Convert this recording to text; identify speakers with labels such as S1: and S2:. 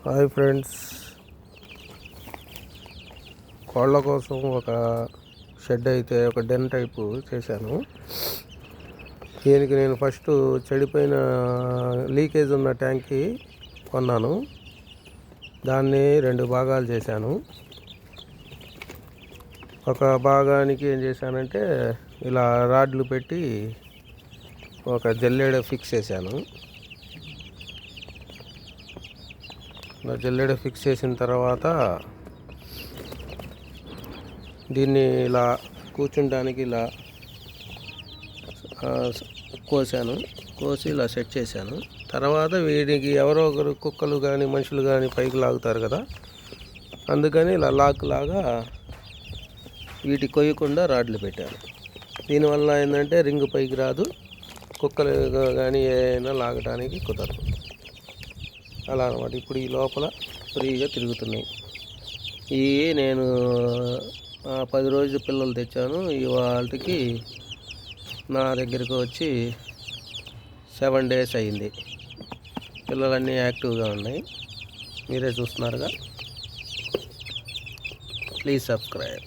S1: Hi friends, కోళ్ళ కోసం ఒక షెడ్ అయితే ఒక డెన్ టైపు చేశాను. దీనికి నేను ఫస్ట్ చెడిపోయిన లీకేజ్ ఉన్న ట్యాంక్కి కొన్నాను. దాన్ని 2 భాగాలు చేశాను. ఒక భాగానికి ఏం చేశానంటే ఇలా రాడ్లు పెట్టి ఒక జల్లెడ ఫిక్స్ చేశాను. ఇలా జల్లెడ ఫిక్స్ చేసిన తర్వాత దీన్ని ఇలా కూర్చుంటానికి ఇలా కోసి ఇలా సెట్ చేశాను. తర్వాత వీడికి ఎవరో ఒకరు కుక్కలు కానీ మనుషులు కానీ పైకి లాగుతారు కదా, అందుకని ఇలా లాక్ లాగా వీటికి కొయ్యకుండా రాడ్లు పెట్టాను. దీనివల్ల ఏంటంటే రింగ్ పైకి రాదు, కుక్కలు కానీ ఏమైనా లాగడానికి కుదరదు. అలా అనమాట. ఇప్పుడు ఈ లోపల ఫ్రీగా తిరుగుతున్నాయి. ఇవి నేను 10 రోజుల పిల్లలు తెచ్చాను. ఇవాళకి నా దగ్గరికి వచ్చి 7 days అయింది. పిల్లలన్నీ యాక్టివ్గా ఉన్నాయి. మీరే చూస్తున్నారుగా. Please subscribe.